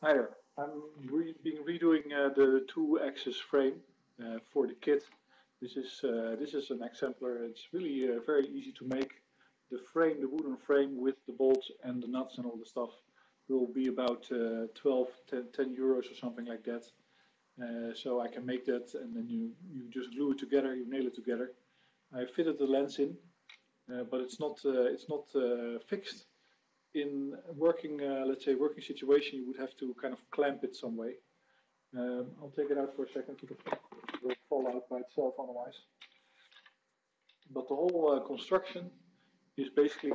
Hi there. Been redoing the two-axis frame for the kit. This is an exemplar. It's really very easy to make. The frame, the wooden frame with the bolts and the nuts and all the stuff, will be about 10 euros or something like that. So I can make that, and then you just glue it together, you nail it together. I fitted the lens in, but it's not fixed. In working, let's say, working situation, you would have to kind of clamp it some way. I'll take it out for a second. It will fall out by itself otherwise. But the whole construction is basically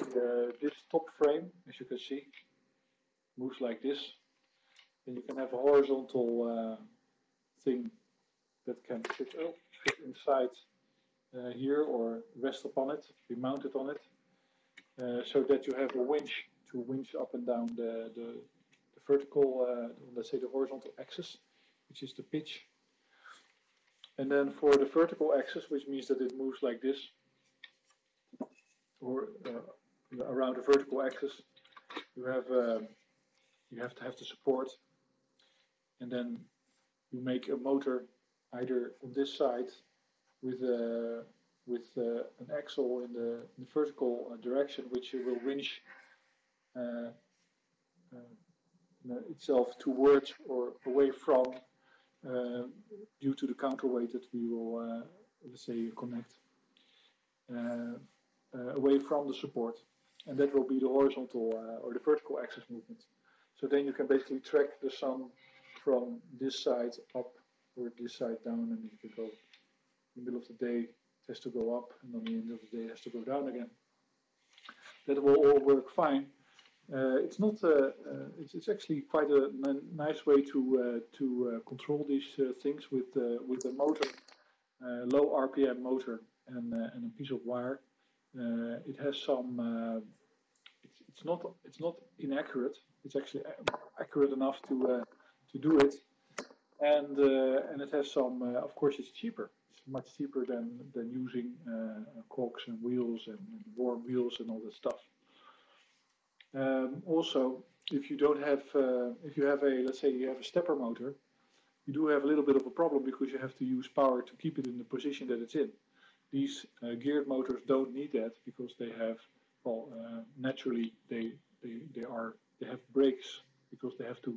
this top frame, as you can see, moves like this. Then you can have a horizontal thing that can fit inside here or rest upon it, be mounted on it, so that you have a winch to winch up and down the vertical, let's say the horizontal axis, which is the pitch. And then for the vertical axis, which means that it moves like this, or around the vertical axis, you have to have the support, and then you make a motor either on this side with an axle in the vertical direction, which you will winch itself towards or away from, due to the counterweight that we will, let's say, connect away from the support, and that will be the horizontal or the vertical axis movement. So then you can basically track the sun from this side up or this side down, and you can go in the middle of the day it has to go up, and on the end of the day it has to go down again. That will all work fine. It's not. It's actually quite a nice way to control these things with a motor, low RPM motor, and a piece of wire. It has some. It's not inaccurate. It's actually accurate enough to do it, and it has some. Of course, it's cheaper. It's much cheaper than using cogs and wheels and worm wheels and all that stuff. Also, if you don't have, if you have a, let's say you have a stepper motor, you do have a little bit of a problem because you have to use power to keep it in the position that it's in. These geared motors don't need that because they have, well, naturally they have brakes because they have to.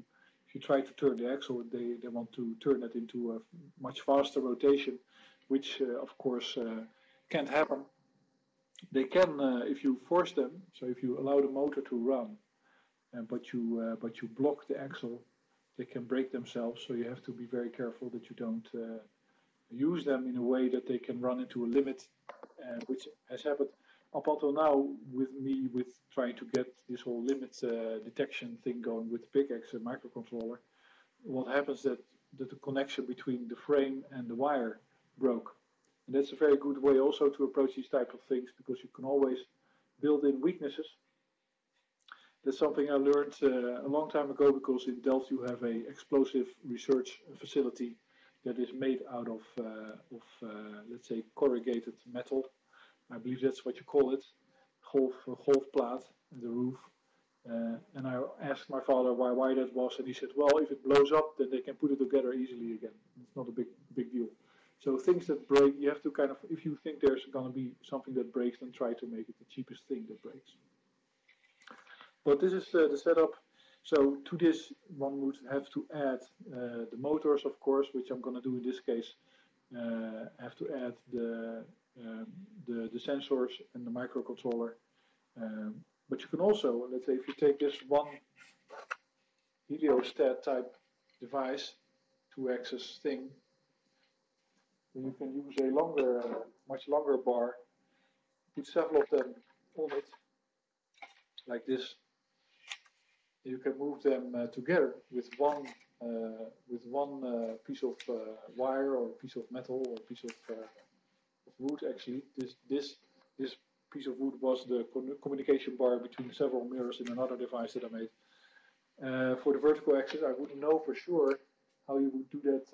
If you try to turn the axle, they want to turn it into a much faster rotation, which of course can't happen. They can if you force them. So if you allow the motor to run, but you block the axle, they can break themselves. So you have to be very careful that you don't use them in a way that they can run into a limit, which has happened up until now with me with trying to get this whole limit detection thing going with the PicX microcontroller. What happens that the connection between the frame and the wire broke. And that's a very good way also to approach these type of things because you can always build in weaknesses. That's something I learned a long time ago because in Delft you have a explosive research facility that is made out of let's say corrugated metal. I believe that's what you call it, golfplaat, the roof. And I asked my father why that was, and he said, well, if it blows up, then they can put it together easily again. It's not a big deal. So things that break, you have to kind of, if you think there's going to be something that breaks, then try to make it the cheapest thing that breaks. But this is the setup. So to this, one would have to add the motors, of course, which I'm going to do in this case. I have to add the sensors and the microcontroller. But you can also, let's say, if you take this one heliostat type device, two-axis thing, then you can use a longer, much longer bar, put several of them on it, like this. You can move them together with one piece of wire or piece of metal or piece of wood. Actually, this piece of wood was the communication bar between several mirrors in another device that I made. For the vertical axis, I wouldn't know for sure how you would do that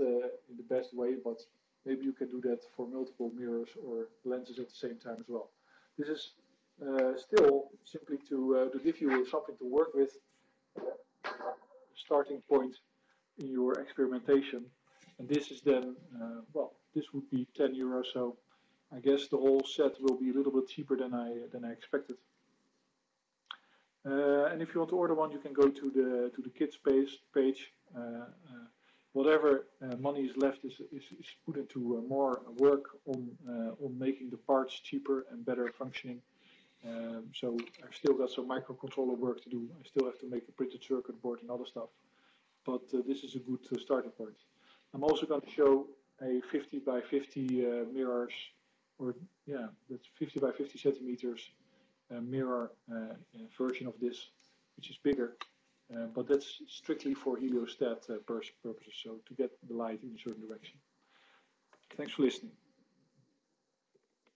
in the best way, but maybe you can do that for multiple mirrors or lenses at the same time as well. This is still simply to give you something to work with. starting point in your experimentation. And this is then, well, this would be €10. So I guess the whole set will be a little bit cheaper than I expected. And if you want to order one, you can go to the kits page. Whatever money is left is put into more work on making the parts cheaper and better functioning. So I've still got some microcontroller work to do. I still have to make a printed circuit board and other stuff. But this is a good starting point. I'm also going to show a 50 by 50 mirrors, or yeah, that's 50 by 50 centimeters mirror version of this, which is bigger. But that's strictly for heliostat purposes, so to get the light in a certain direction. Thanks for listening.